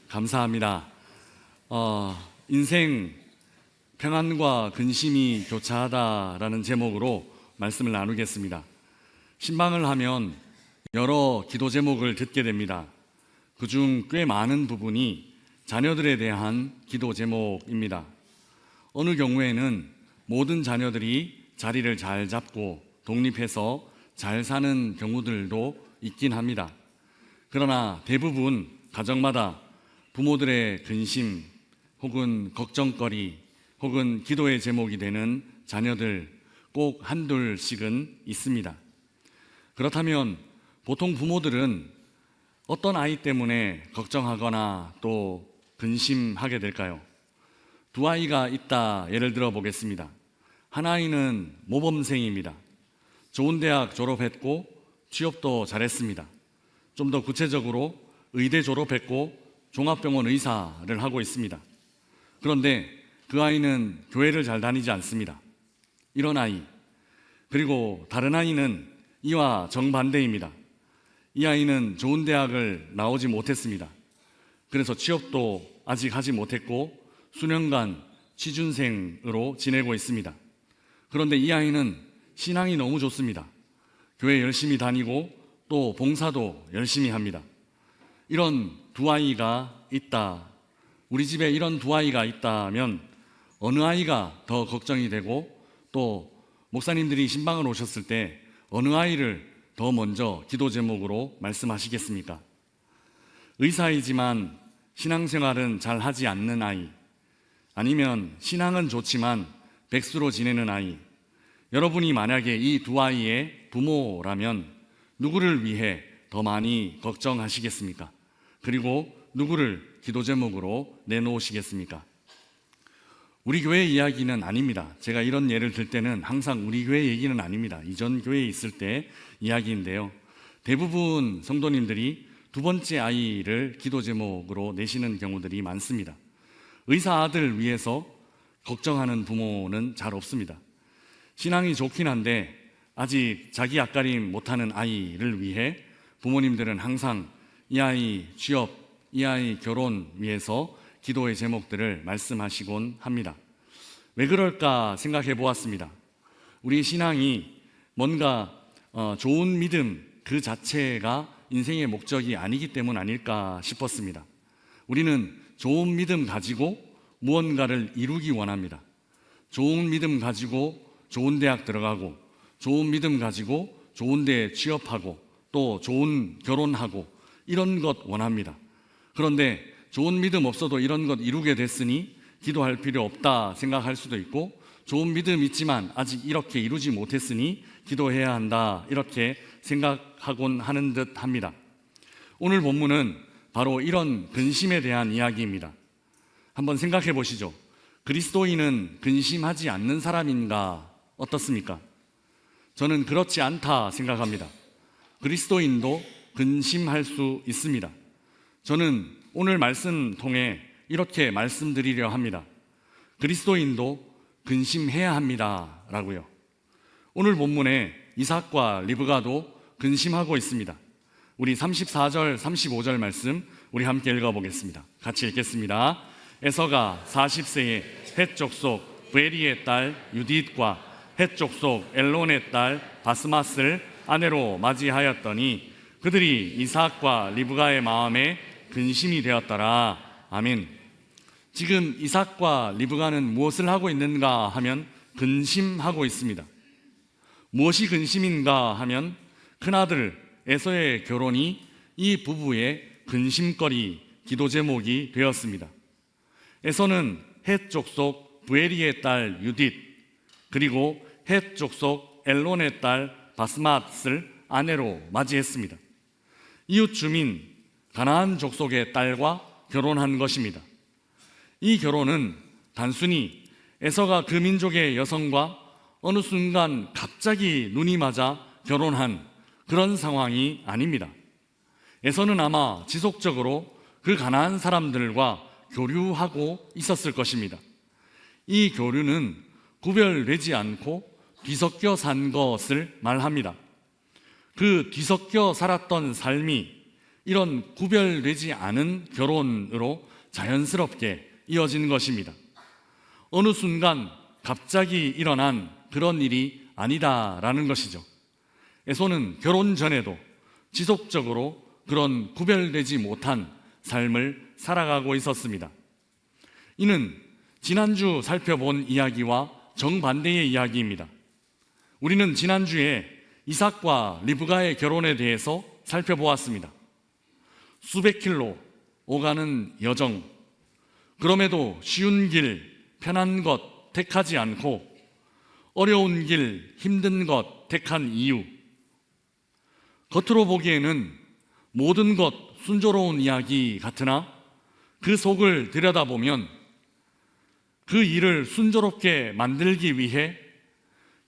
감사합니다. 인생 평안과 근심이 교차하다라는 제목으로 말씀을 나누겠습니다. 신방을 하면 여러 기도 제목을 듣게 됩니다. 그중 꽤 많은 부분이 자녀들에 대한 기도 제목입니다. 어느 경우에는 모든 자녀들이 자리를 잘 잡고 독립해서 잘 사는 경우들도 있긴 합니다. 그러나 대부분 가정마다 부모들의 근심 혹은 걱정거리 혹은 기도의 제목이 되는 자녀들 꼭 한둘씩은 있습니다. 그렇다면 보통 부모들은 어떤 아이 때문에 걱정하거나 또 근심하게 될까요? 두 아이가 있다 예를 들어 보겠습니다. 한 아이는 모범생입니다. 좋은 대학 졸업했고 취업도 잘했습니다. 좀 더 구체적으로 의대 졸업했고 종합병원 의사를 하고 있습니다. 그런데 그 아이는 교회를 잘 다니지 않습니다. 이런 아이. 그리고 다른 아이는 이와 정반대입니다. 이 아이는 좋은 대학을 나오지 못했습니다. 그래서 취업도 아직 하지 못했고 수년간 취준생으로 지내고 있습니다. 그런데 이 아이는 신앙이 너무 좋습니다. 교회 열심히 다니고 또 봉사도 열심히 합니다. 이런 두 아이가 있다. 우리 집에 이런 두 아이가 있다면 어느 아이가 더 걱정이 되고 또 목사님들이 신방을 오셨을 때 어느 아이를 더 먼저 기도 제목으로 말씀하시겠습니까? 의사이지만 신앙생활은 잘 하지 않는 아이, 아니면 신앙은 좋지만 백수로 지내는 아이. 여러분이 만약에 이 두 아이의 부모라면 누구를 위해 더 많이 걱정하시겠습니까? 그리고 누구를 기도 제목으로 내놓으시겠습니까? 우리 교회 이야기는 아닙니다. 제가 이런 예를 들 때는 항상 우리 교회 얘기는 아닙니다. 이전 교회에 있을 때 이야기인데요. 대부분 성도님들이 두 번째 아이를 기도 제목으로 내시는 경우들이 많습니다. 의사 아들 위해서 걱정하는 부모는 잘 없습니다. 신앙이 좋긴 한데 아직 자기 앞가림 못하는 아이를 위해 부모님들은 항상 이 아이 취업, 이 아이 결혼 위해서 기도의 제목들을 말씀하시곤 합니다. 왜 그럴까 생각해 보았습니다. 우리 신앙이 뭔가 좋은 믿음 그 자체가 인생의 목적이 아니기 때문 아닐까 싶었습니다. 우리는 좋은 믿음 가지고 무언가를 이루기 원합니다. 좋은 믿음 가지고 좋은 대학 들어가고 좋은 믿음 가지고 좋은 데 취업하고 또 좋은 결혼하고 이런 것 원합니다. 그런데 좋은 믿음 없어도 이런 것 이루게 됐으니 기도할 필요 없다 생각할 수도 있고 좋은 믿음 있지만 아직 이렇게 이루지 못했으니 기도해야 한다 이렇게 생각하곤 하는 듯 합니다. 오늘 본문은 바로 이런 근심에 대한 이야기입니다. 한번 생각해 보시죠. 그리스도인은 근심하지 않는 사람인가 어떻습니까? 저는 그렇지 않다 생각합니다. 그리스도인도 근심할 수 있습니다. 저는 오늘 말씀 통해 이렇게 말씀드리려 합니다. 그리스도인도 근심해야 합니다 라고요. 오늘 본문에 이삭과 리브가도 근심하고 있습니다. 우리 34절 35절 말씀 우리 함께 읽어보겠습니다. 같이 읽겠습니다. 에서가 40세에 헷 족속 브에리의 딸 유딧과 헷 족속 엘론의 딸 바스맛을 아내로 맞이하였더니 그들이 이삭과 리브가의 마음에 근심이 되었더라. 아멘. 지금 이삭과 리브가는 무엇을 하고 있는가 하면 근심하고 있습니다. 무엇이 근심인가 하면 큰아들 에서의 결혼이 이 부부의 근심거리 기도 제목이 되었습니다. 에서는 헷 족속 브에리의 딸 유딧 그리고 헷 족속 엘론의 딸 바스맛을 아내로 맞이했습니다. 이웃 주민 가나안 족속의 딸과 결혼한 것입니다. 이 결혼은 단순히 에서가 그 민족의 여성과 어느 순간 갑자기 눈이 맞아 결혼한 그런 상황이 아닙니다. 에서는 아마 지속적으로 그 가나안 사람들과 교류하고 있었을 것입니다. 이 교류는 구별되지 않고 뒤섞여 산 것을 말합니다. 그 뒤섞여 살았던 삶이 이런 구별되지 않은 결혼으로 자연스럽게 이어진 것입니다. 어느 순간 갑자기 일어난 그런 일이 아니다라는 것이죠. 에서는 결혼 전에도 지속적으로 그런 구별되지 못한 삶을 살아가고 있었습니다. 이는 지난주 살펴본 이야기와 정반대의 이야기입니다. 우리는 지난주에 이삭과 리브가의 결혼에 대해서 살펴보았습니다. 수백 킬로 오가는 여정, 그럼에도 쉬운 길, 편한 것 택하지 않고 어려운 길, 힘든 것 택한 이유, 겉으로 보기에는 모든 것 순조로운 이야기 같으나 그 속을 들여다보면 그 일을 순조롭게 만들기 위해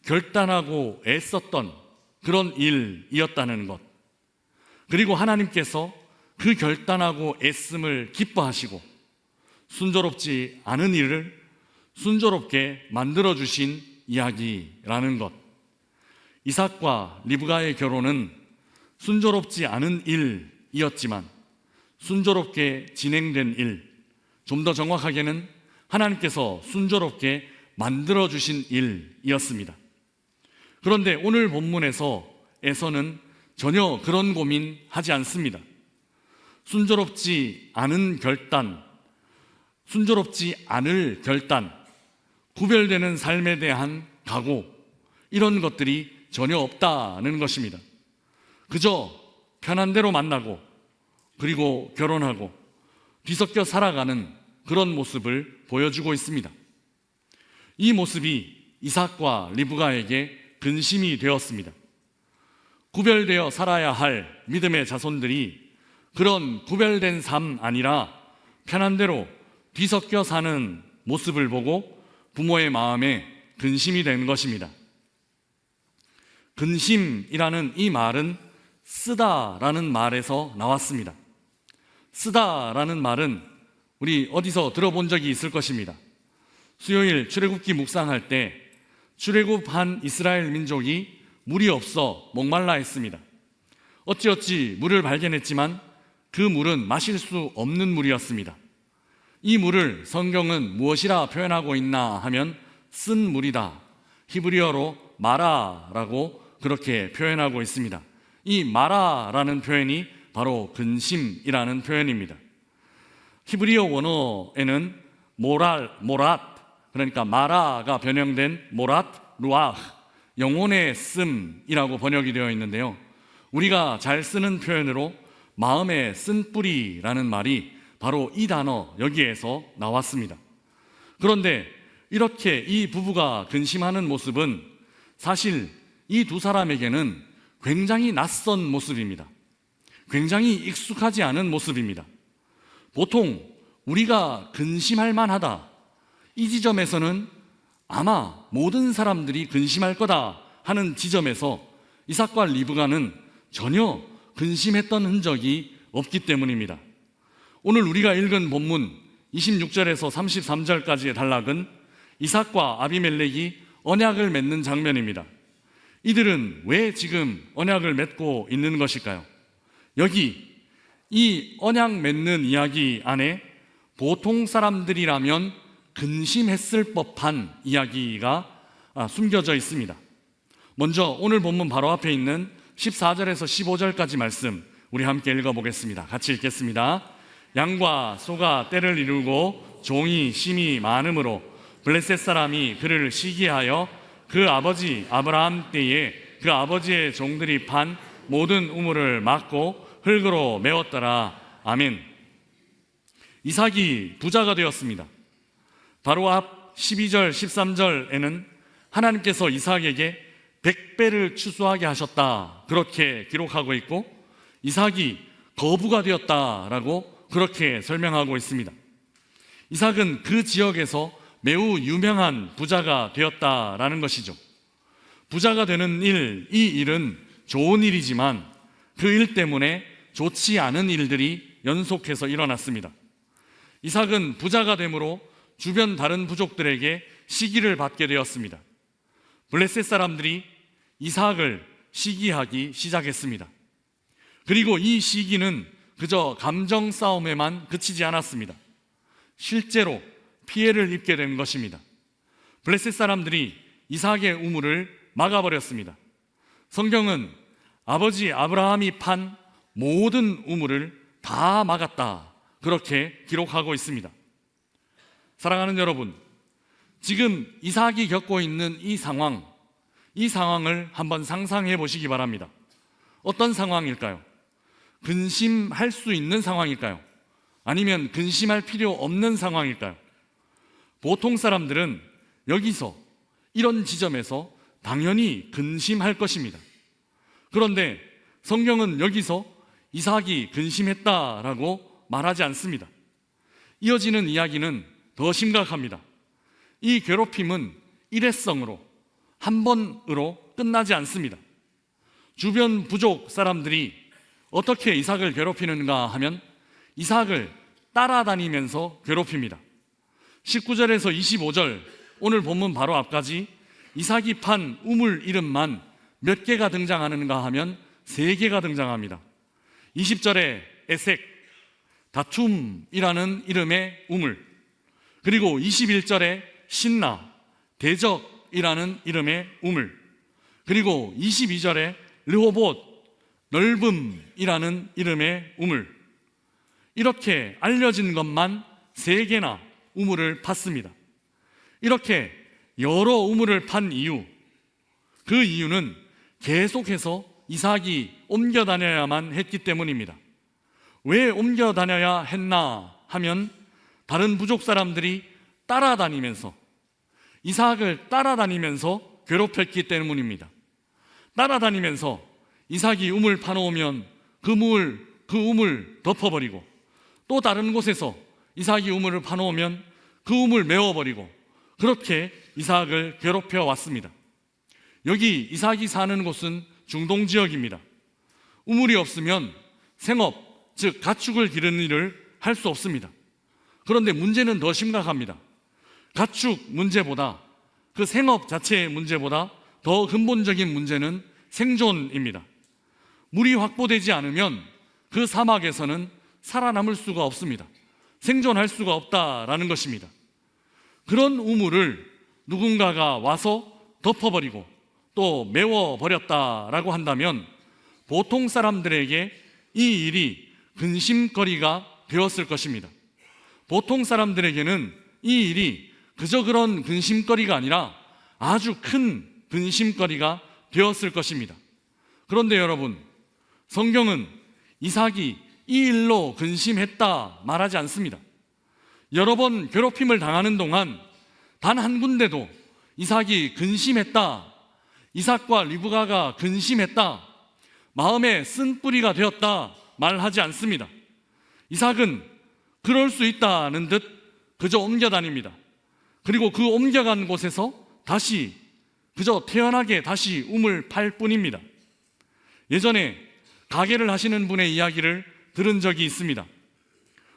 결단하고 애썼던 그런 일이었다는 것, 그리고 하나님께서 그 결단하고 애씀을 기뻐하시고 순조롭지 않은 일을 순조롭게 만들어주신 이야기라는 것. 이삭과 리브가의 결혼은 순조롭지 않은 일이었지만 순조롭게 진행된 일, 좀 더 정확하게는 하나님께서 순조롭게 만들어주신 일이었습니다. 그런데 오늘 본문에서는 전혀 그런 고민하지 않습니다. 순조롭지 않은 결단, 순조롭지 않을 결단, 구별되는 삶에 대한 각오, 이런 것들이 전혀 없다는 것입니다. 그저 편한 대로 만나고 그리고 결혼하고 뒤섞여 살아가는 그런 모습을 보여주고 있습니다. 이 모습이 이삭과 리브가에게 근심이 되었습니다. 구별되어 살아야 할 믿음의 자손들이 그런 구별된 삶 아니라 편한 대로 뒤섞여 사는 모습을 보고 부모의 마음에 근심이 된 것입니다. 근심이라는 이 말은 쓰다라는 말에서 나왔습니다. 쓰다라는 말은 우리 어디서 들어본 적이 있을 것입니다. 수요일 출애굽기 묵상할 때 출애굽한 이스라엘 민족이 물이 없어 목말라 했습니다. 어찌어찌 물을 발견했지만 그 물은 마실 수 없는 물이었습니다. 이 물을 성경은 무엇이라 표현하고 있나 하면 쓴 물이다, 히브리어로 마라라고 그렇게 표현하고 있습니다. 이 마라라는 표현이 바로 근심이라는 표현입니다. 히브리어 원어에는 모랏, 그러니까 마라가 변형된 모랏, 루아흐, 영혼의 씀이라고 번역이 되어 있는데요, 우리가 잘 쓰는 표현으로 마음의 쓴뿌리라는 말이 바로 이 단어 여기에서 나왔습니다. 그런데 이렇게 이 부부가 근심하는 모습은 사실 이 두 사람에게는 굉장히 낯선 모습입니다. 굉장히 익숙하지 않은 모습입니다. 보통 우리가 근심할 만하다, 이 지점에서는 아마 모든 사람들이 근심할 거다 하는 지점에서 이삭과 리브가는 전혀 근심했던 흔적이 없기 때문입니다. 오늘 우리가 읽은 본문 26절에서 33절까지의 단락은 이삭과 아비멜렉이 언약을 맺는 장면입니다. 이들은 왜 지금 언약을 맺고 있는 것일까요? 여기 이 언약 맺는 이야기 안에 보통 사람들이라면 근심했을 법한 이야기가 숨겨져 있습니다. 먼저 오늘 본문 바로 앞에 있는 14절에서 15절까지 말씀 우리 함께 읽어보겠습니다. 같이 읽겠습니다. 양과 소가 때를 이루고 종이 심이 많음으로 블레셋 사람이 그를 시기하여 그 아버지 아브라함 때에 그 아버지의 종들이 판 모든 우물을 막고 흙으로 메웠더라. 아멘. 이삭이 부자가 되었습니다. 바로 앞 12절 13절에는 하나님께서 이삭에게 100배를 추수하게 하셨다, 그렇게 기록하고 있고, 이삭이 거부가 되었다라고 그렇게 설명하고 있습니다. 이삭은 그 지역에서 매우 유명한 부자가 되었다라는 것이죠. 부자가 되는 일, 이 일은 좋은 일이지만 그 일 때문에 좋지 않은 일들이 연속해서 일어났습니다. 이삭은 부자가 됨으로 주변 다른 부족들에게 시기를 받게 되었습니다. 블레셋 사람들이 이삭을 시기하기 시작했습니다. 그리고 이 시기는 그저 감정 싸움에만 그치지 않았습니다. 실제로 피해를 입게 된 것입니다. 블레셋 사람들이 이삭의 우물을 막아버렸습니다. 성경은 아버지 아브라함이 판 모든 우물을 다 막았다, 그렇게 기록하고 있습니다. 사랑하는 여러분, 지금 이삭이 겪고 있는 이 상황을 한번 상상해 보시기 바랍니다. 어떤 상황일까요? 근심할 수 있는 상황일까요? 아니면 근심할 필요 없는 상황일까요? 보통 사람들은 여기서, 이런 지점에서 당연히 근심할 것입니다. 그런데 성경은 여기서 이삭이 근심했다라고 말하지 않습니다. 이어지는 이야기는 더 심각합니다. 이 괴롭힘은 일회성으로, 한 번으로 끝나지 않습니다. 주변 부족 사람들이 어떻게 이삭을 괴롭히는가 하면 이삭을 따라다니면서 괴롭힙니다. 19절에서 25절, 오늘 본문 바로 앞까지 이삭이 판 우물 이름만 몇 개가 등장하는가 하면 3개가 등장합니다. 20절에 에색, 다툼이라는 이름의 우물, 그리고 21절에 신나, 대적이라는 이름의 우물, 그리고 22절에 르호봇, 넓음이라는 이름의 우물, 이렇게 알려진 것만 3개나 우물을 팠습니다. 이렇게 여러 우물을 판 이유, 그 이유는 계속해서 이삭이 옮겨 다녀야만 했기 때문입니다. 왜 옮겨 다녀야 했나 하면 다른 부족 사람들이 따라다니면서, 이삭을 따라다니면서 괴롭혔기 때문입니다. 따라다니면서 이삭이 우물 파놓으면 그 우물 덮어버리고, 또 다른 곳에서 이삭이 우물을 파놓으면 그 우물 메워버리고, 그렇게 이삭을 괴롭혀 왔습니다. 여기 이삭이 사는 곳은 중동 지역입니다. 우물이 없으면 생업, 즉 가축을 기르는 일을 할 수 없습니다. 그런데 문제는 더 심각합니다. 가축 문제보다, 그 생업 자체의 문제보다 더 근본적인 문제는 생존입니다. 물이 확보되지 않으면 그 사막에서는 살아남을 수가 없습니다. 생존할 수가 없다라는 것입니다. 그런 우물을 누군가가 와서 덮어버리고 또 메워버렸다라고 한다면 보통 사람들에게 이 일이 근심거리가 되었을 것입니다. 보통 사람들에게는 이 일이 그저 그런 근심거리가 아니라 아주 큰 근심거리가 되었을 것입니다. 그런데 여러분, 성경은 이삭이 이 일로 근심했다 말하지 않습니다. 여러 번 괴롭힘을 당하는 동안 단 한 군데도 이삭이 근심했다, 이삭과 리브가가 근심했다, 마음에 쓴뿌리가 되었다 말하지 않습니다. 이삭은 그럴 수 있다는 듯 그저 옮겨다닙니다. 그리고 그 옮겨간 곳에서 다시 그저 태연하게 다시 우물 팔 뿐입니다. 예전에 가게를 하시는 분의 이야기를 들은 적이 있습니다.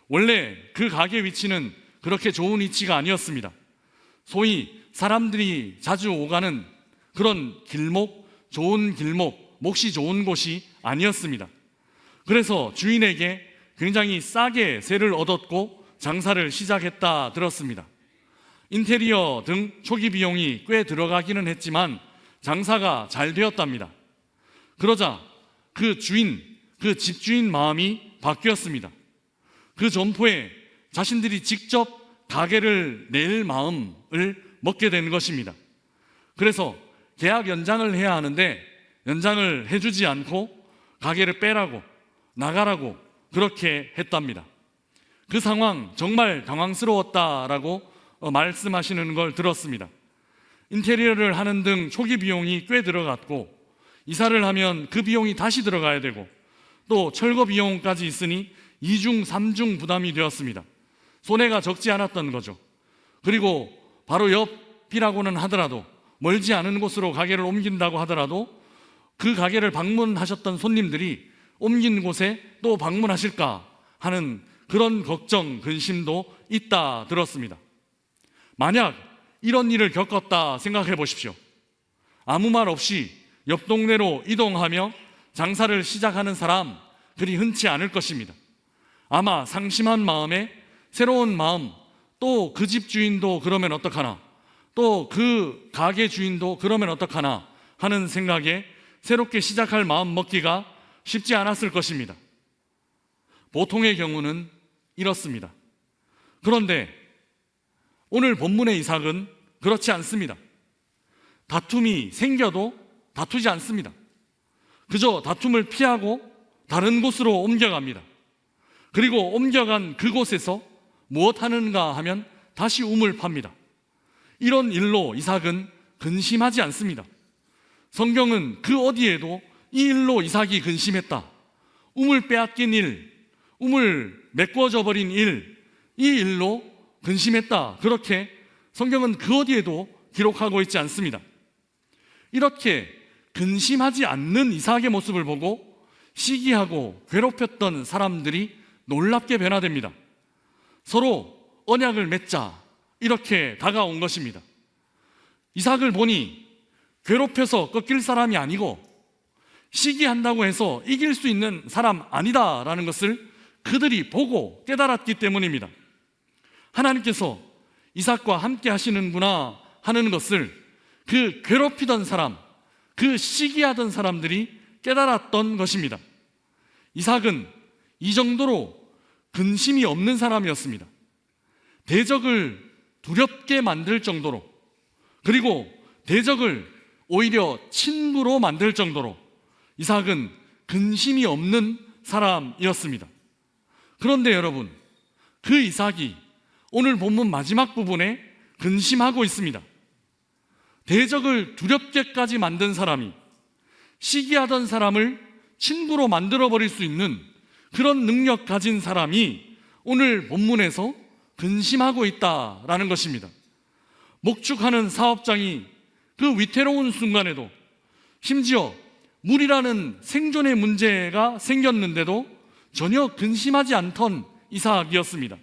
원래 그 가게 위치는 그렇게 좋은 위치가 아니었습니다. 소위 사람들이 자주 오가는 그런 길목, 좋은 길목, 몫이 좋은 곳이 아니었습니다. 그래서 주인에게 굉장히 싸게 세를 얻었고 장사를 시작했다 들었습니다. 인테리어 등 초기 비용이 꽤 들어가기는 했지만 장사가 잘 되었답니다. 그러자 그 집주인 마음이 바뀌었습니다. 그 점포에 자신들이 직접 가게를 낼 마음을 먹게 된 것입니다. 그래서 계약 연장을 해야 하는데 연장을 해주지 않고 가게를 빼라고, 나가라고 그렇게 했답니다. 그 상황 정말 당황스러웠다라고 말씀하시는 걸 들었습니다. 인테리어를 하는 등 초기 비용이 꽤 들어갔고, 이사를 하면 그 비용이 다시 들어가야 되고, 또 철거 비용까지 있으니 2중, 3중 부담이 되었습니다. 손해가 적지 않았던 거죠. 그리고 바로 옆이라고는 하더라도, 멀지 않은 곳으로 가게를 옮긴다고 하더라도 그 가게를 방문하셨던 손님들이 옮긴 곳에 또 방문하실까 하는 그런 걱정, 근심도 있다 들었습니다. 만약 이런 일을 겪었다 생각해 보십시오. 아무 말 없이 옆 동네로 이동하며 장사를 시작하는 사람 그리 흔치 않을 것입니다. 아마 상심한 마음에 새로운 마음, 또 그 집 주인도 그러면 어떡하나, 또 그 가게 주인도 그러면 어떡하나 하는 생각에 새롭게 시작할 마음 먹기가 쉽지 않았을 것입니다. 보통의 경우는 이렇습니다. 그런데 오늘 본문의 이삭은 그렇지 않습니다. 다툼이 생겨도 다투지 않습니다. 그저 다툼을 피하고 다른 곳으로 옮겨갑니다. 그리고 옮겨간 그곳에서 무엇 하는가 하면 다시 우물 팝니다. 이런 일로 이삭은 근심하지 않습니다. 성경은 그 어디에도 이 일로 이삭이 근심했다, 우물 빼앗긴 일, 우물 메꿔져 버린 일, 이 일로 근심했다, 그렇게 성경은 그 어디에도 기록하고 있지 않습니다. 이렇게 근심하지 않는 이삭의 모습을 보고 시기하고 괴롭혔던 사람들이 놀랍게 변화됩니다. 서로 언약을 맺자, 이렇게 다가온 것입니다. 이삭을 보니 괴롭혀서 꺾일 사람이 아니고 시기한다고 해서 이길 수 있는 사람 아니다라는 것을 그들이 보고 깨달았기 때문입니다. 하나님께서 이삭과 함께 하시는구나 하는 것을 그 괴롭히던 사람, 그 시기하던 사람들이 깨달았던 것입니다. 이삭은 이 정도로 근심이 없는 사람이었습니다. 대적을 두렵게 만들 정도로, 그리고 대적을 오히려 친구로 만들 정도로 이삭은 근심이 없는 사람이었습니다. 그런데 여러분, 그 이삭이 오늘 본문 마지막 부분에 근심하고 있습니다. 대적을 두렵게까지 만든 사람이 시기하던 사람을 친구로 만들어버릴 수 있는 그런 능력 가진 사람이 오늘 본문에서 근심하고 있다라는 것입니다. 목축하는 사업장이 그 위태로운 순간에도, 심지어 물이라는 생존의 문제가 생겼는데도 전혀 근심하지 않던 이삭이었습니다.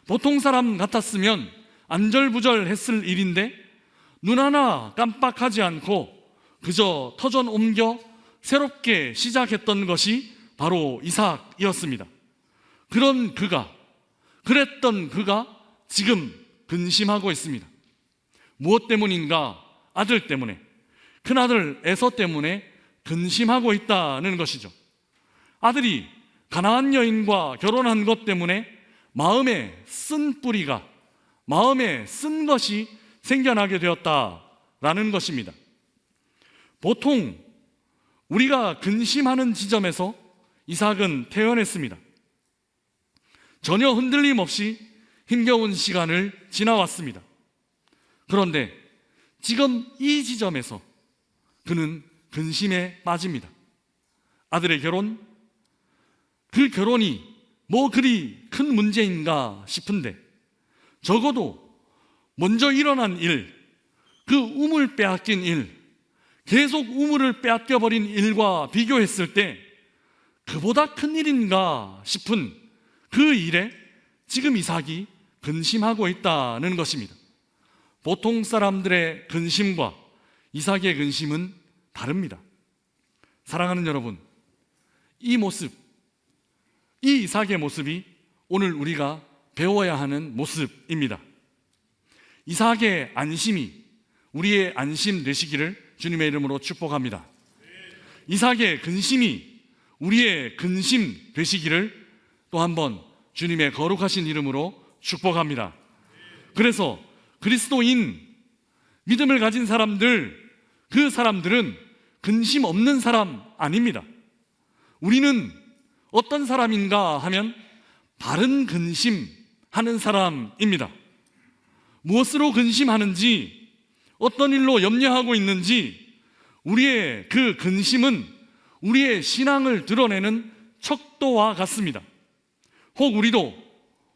보통 사람 같았으면 안절부절했을 일인데 눈 하나 깜빡하지 않고 그저 터전 옮겨 새롭게 시작했던 것이 바로 이삭이었습니다. 그랬던 그가 지금 근심하고 있습니다. 무엇 때문인가? 아들 때문에, 큰아들 에서 때문에 근심하고 있다는 것이죠. 아들이 가나안 여인과 결혼한 것 때문에 마음에 쓴 뿌리가, 마음에 쓴 것이 생겨나게 되었다라는 것입니다. 보통 우리가 근심하는 지점에서 이삭은 태어났습니다. 전혀 흔들림 없이 힘겨운 시간을 지나왔습니다. 그런데 지금 이 지점에서 그는 근심에 빠집니다. 아들의 결혼, 그 결혼이 뭐 그리 큰 문제인가 싶은데 적어도 먼저 일어난 일, 그 우물 빼앗긴 일, 계속 우물을 빼앗겨버린 일과 비교했을 때 그보다 큰 일인가 싶은 그 일에 지금 이삭이 근심하고 있다는 것입니다. 보통 사람들의 근심과 이삭의 근심은 다릅니다. 사랑하는 여러분, 이 모습, 이 이삭의 모습이 오늘 우리가 배워야 하는 모습입니다. 이삭의 안심이 우리의 안심 되시기를 주님의 이름으로 축복합니다. 이삭의 근심이 우리의 근심 되시기를 또 한번 주님의 거룩하신 이름으로 축복합니다. 그래서 그리스도인, 믿음을 가진 사람들, 그 사람들은 근심 없는 사람 아닙니다. 우리는 어떤 사람인가 하면 바른 근심하는 사람입니다. 무엇으로 근심하는지, 어떤 일로 염려하고 있는지, 우리의 그 근심은 우리의 신앙을 드러내는 척도와 같습니다. 혹 우리도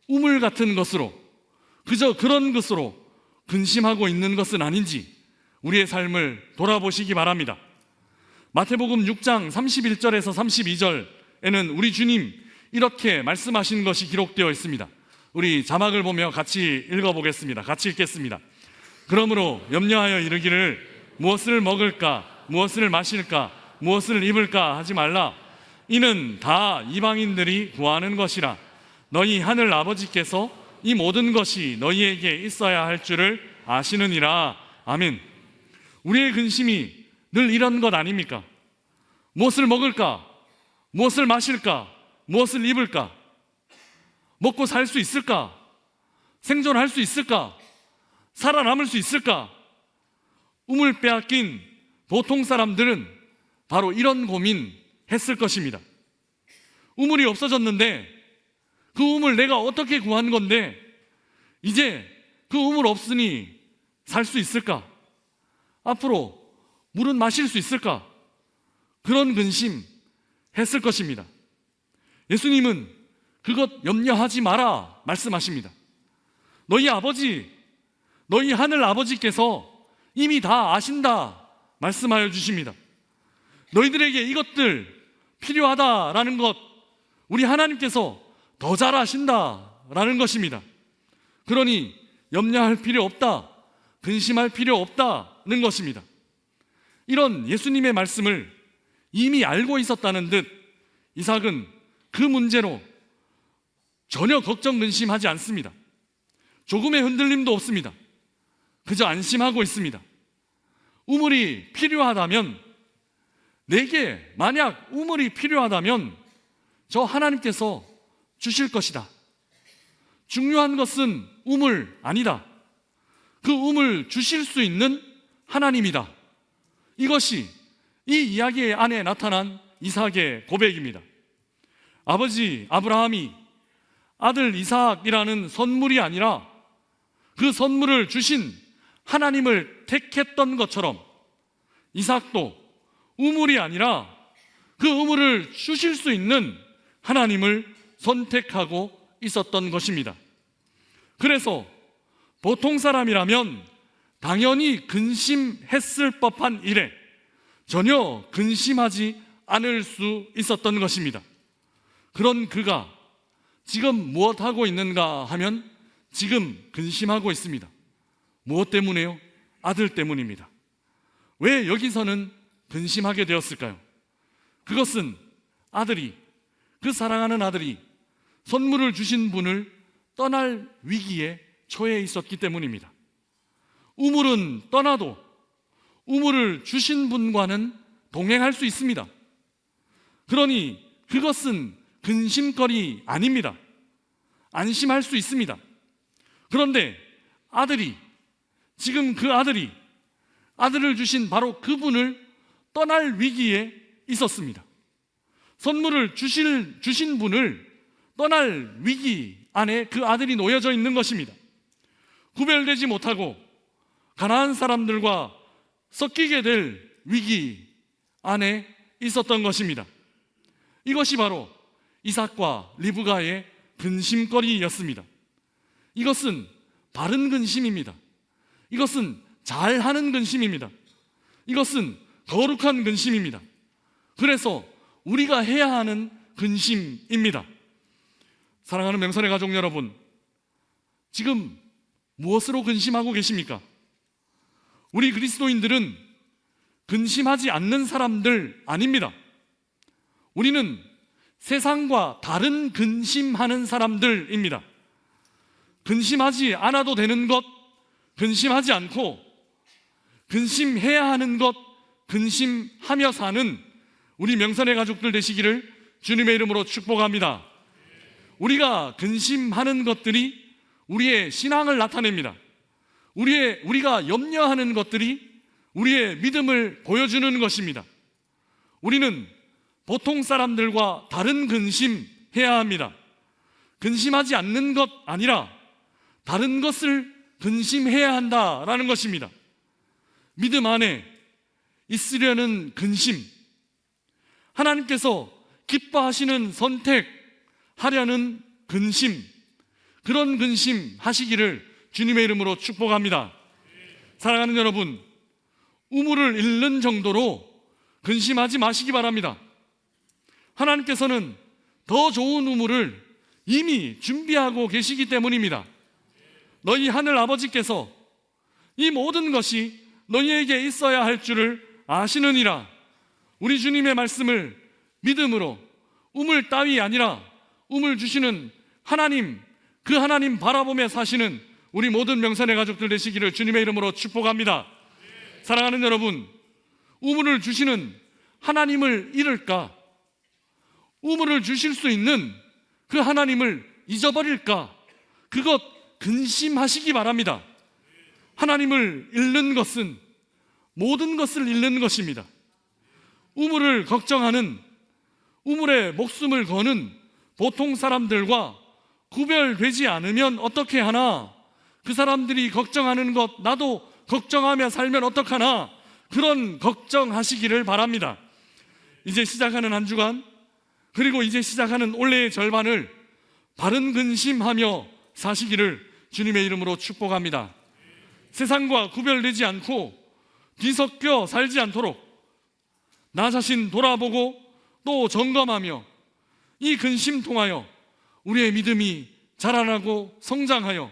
우물 같은 것으로, 그저 그런 것으로 근심하고 있는 것은 아닌지 우리의 삶을 돌아보시기 바랍니다. 마태복음 6장 31절에서 32절에는 우리 주님 이렇게 말씀하신 것이 기록되어 있습니다. 우리 자막을 보며 같이 읽어보겠습니다. 같이 읽겠습니다. 그러므로 염려하여 이르기를 무엇을 먹을까, 무엇을 마실까, 무엇을 입을까 하지 말라. 이는 다 이방인들이 구하는 것이라. 너희 하늘 아버지께서 이 모든 것이 너희에게 있어야 할 줄을 아시느니라. 아멘. 우리의 근심이 늘 이런 것 아닙니까? 무엇을 먹을까? 무엇을 마실까? 무엇을 입을까? 먹고 살 수 있을까? 생존할 수 있을까? 살아남을 수 있을까? 우물 빼앗긴 보통 사람들은 바로 이런 고민 했을 것입니다. 우물이 없어졌는데 그 우물 내가 어떻게 구한 건데 이제 그 우물 없으니 살 수 있을까? 앞으로 물은 마실 수 있을까? 그런 근심 했을 것입니다. 예수님은 그것 염려하지 마라 말씀하십니다. 너희 아버지, 너희 하늘 아버지께서 이미 다 아신다 말씀하여 주십니다. 너희들에게 이것들 필요하다라는 것 우리 하나님께서 더 잘 아신다라는 것입니다. 그러니 염려할 필요 없다, 근심할 필요 없다는 것입니다. 이런 예수님의 말씀을 이미 알고 있었다는 듯 이삭은 그 문제로 전혀 걱정 근심하지 않습니다. 조금의 흔들림도 없습니다. 그저 안심하고 있습니다. 우물이 필요하다면, 내게 만약 우물이 필요하다면 저 하나님께서 주실 것이다. 중요한 것은 우물 아니다. 그 우물 주실 수 있는 하나님이다. 이것이 이 이야기 안에 나타난 이삭의 고백입니다. 아버지 아브라함이 아들 이삭이라는 선물이 아니라 그 선물을 주신 하나님을 택했던 것처럼 이삭도 우물이 아니라 그 우물을 주실 수 있는 하나님을 선택하고 있었던 것입니다. 그래서 보통 사람이라면 당연히 근심했을 법한 일에 전혀 근심하지 않을 수 있었던 것입니다. 그런 그가 지금 무엇하고 있는가 하면 지금 근심하고 있습니다. 무엇 때문에요? 아들 때문입니다. 왜 여기서는 근심하게 되었을까요? 그것은 아들이, 그 사랑하는 아들이 선물을 주신 분을 떠날 위기에 처해 있었기 때문입니다. 우물은 떠나도 우물을 주신 분과는 동행할 수 있습니다. 그러니 그것은 근심거리 아닙니다. 안심할 수 있습니다. 그런데 아들이, 지금 그 아들이 아들을 주신 바로 그분을 떠날 위기에 있었습니다. 선물을 주신 분을 떠날 위기 안에 그 아들이 놓여져 있는 것입니다. 구별되지 못하고 가나안 사람들과 섞이게 될 위기 안에 있었던 것입니다. 이것이 바로 이삭과 리브가의 근심거리였습니다. 이것은 바른 근심입니다. 이것은 잘하는 근심입니다. 이것은 거룩한 근심입니다. 그래서 우리가 해야 하는 근심입니다. 사랑하는 명선의 가족 여러분, 지금 무엇으로 근심하고 계십니까? 우리 그리스도인들은 근심하지 않는 사람들 아닙니다. 우리는 세상과 다른 근심하는 사람들입니다. 근심하지 않아도 되는 것 근심하지 않고, 근심해야 하는 것 근심하며 사는 우리 명선의 가족들 되시기를 주님의 이름으로 축복합니다. 우리가 근심하는 것들이 우리의 신앙을 나타냅니다. 우리가 염려하는 것들이 우리의 믿음을 보여주는 것입니다. 우리는 보통 사람들과 다른 근심해야 합니다. 근심하지 않는 것 아니라 다른 것을 근심해야 한다라는 것입니다. 믿음 안에 있으려는 근심, 하나님께서 기뻐하시는 선택하려는 근심, 그런 근심 하시기를 주님의 이름으로 축복합니다. 사랑하는 여러분, 우물을 잃는 정도로 근심하지 마시기 바랍니다. 하나님께서는 더 좋은 우물을 이미 준비하고 계시기 때문입니다. 너희 하늘 아버지께서 이 모든 것이 너희에게 있어야 할 줄을 아시느니라. 우리 주님의 말씀을 믿음으로 우물 따위 아니라 우물 주시는 하나님, 그 하나님 바라보며 사시는 우리 모든 명선의 가족들 되시기를 주님의 이름으로 축복합니다. 사랑하는 여러분, 우물을 주시는 하나님을 잃을까? 우물을 주실 수 있는 그 하나님을 잊어버릴까? 그것 근심하시기 바랍니다. 하나님을 잃는 것은 모든 것을 잃는 것입니다. 우물을 걱정하는, 우물에 목숨을 거는 보통 사람들과 구별되지 않으면 어떻게 하나? 그 사람들이 걱정하는 것 나도 걱정하며 살면 어떡하나? 그런 걱정하시기를 바랍니다. 이제 시작하는 한 주간, 그리고 이제 시작하는 올해의 절반을 바른 근심하며 사시기를 주님의 이름으로 축복합니다. 세상과 구별되지 않고 뒤섞여 살지 않도록 나 자신 돌아보고 또 점검하며 이 근심 통하여 우리의 믿음이 자라나고 성장하여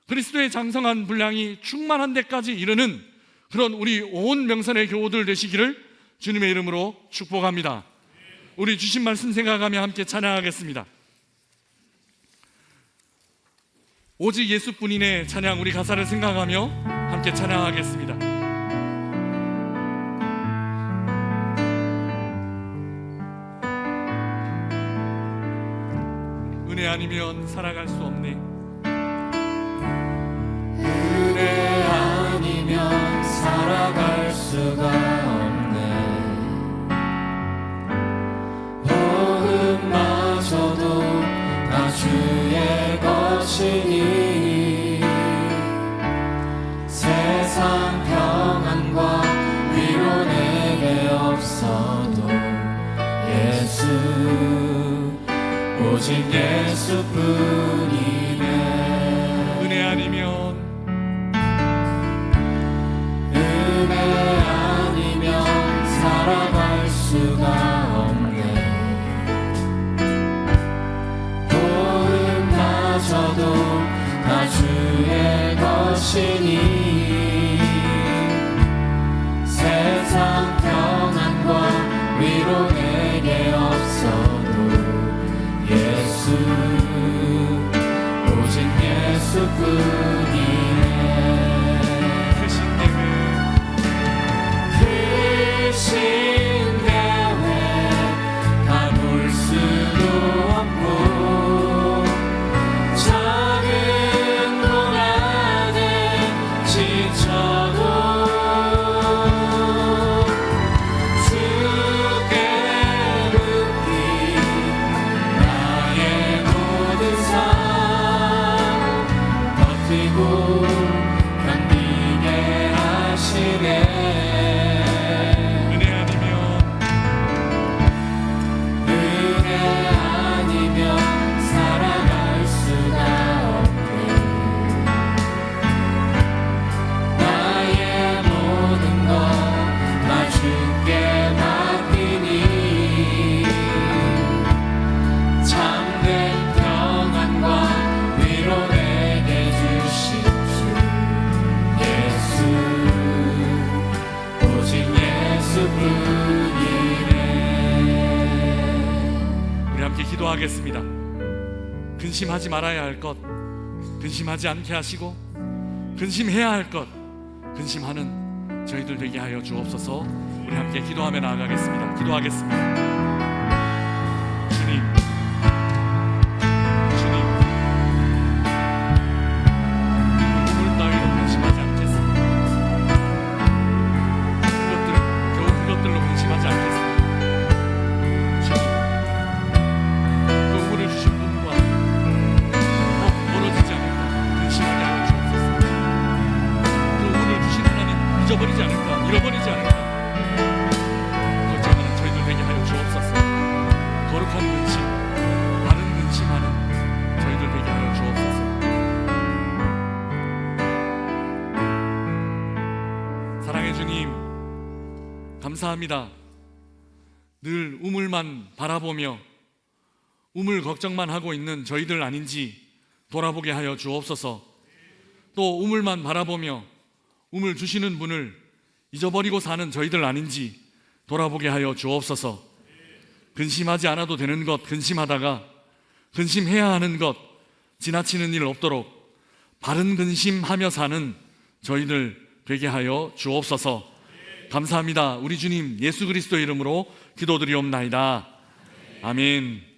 그리스도의 장성한 분량이 충만한 데까지 이르는 그런 우리 온 명선의 교우들 되시기를 주님의 이름으로 축복합니다. 우리 주신 말씀 생각하며 함께 찬양하겠습니다. 오직 예수뿐이네 찬양, 우리 가사를 생각하며 함께 찬양하겠습니다. 은혜 아니면 살아갈 수 없네. 은혜 아니면 살아갈 수가 없네. 호흡마저도 다 주의 것이니 세상 평안과 위로 내게 없어도 예수, 오직 예수뿐이네. 은혜 아니면 살아갈 수가 없네. 호흡마저도 다 주의 것이니 세상 평안과 위로 내게 없어도 예수, 오직 예수뿐이네. 신대회 가볼 수도 없고 작은 고난에 지쳐도 주께 묻기 나의 모든 삶 버티고 견디게 하시네. 우리 함께 기도하겠습니다. 근심하지 말아야 할 것 근심하지 않게 하시고 근심해야 할 것 근심하는 저희들 되게 하여 주옵소서. 우리 함께 기도하며 나아가겠습니다. 기도하겠습니다. 주님, 우물 따위로 근심하지 않겠습니다. 겨우 그것들로 근심하지 않겠습니다. 주님, 그 우물을 주신 분과 멀어지지 않을까 근심하게 하여 주옵소서. 그 우물을 주신 하나님 잊어버리지 않을까, 잃어버리지 않을까 걱정하는 저희들 되게 하여 주옵소서. 거룩한 근심, 바른 근심하는 저희들 되게 하여 주옵소서. 사랑의 주님, 감사합니다. 늘 우물만 바라보며 우물 걱정만 하고 있는 저희들 아닌지 돌아보게 하여 주옵소서. 또 우물만 바라보며 우물 주시는 분을 잊어버리고 사는 저희들 아닌지 돌아보게 하여 주옵소서. 근심하지 않아도 되는 것 근심하다가 근심해야 하는 것 지나치는 일 없도록 바른 근심하며 사는 저희들 되게 하여 주옵소서. 감사합니다. 우리 주님 예수 그리스도의 이름으로 기도드리옵나이다. 아멘.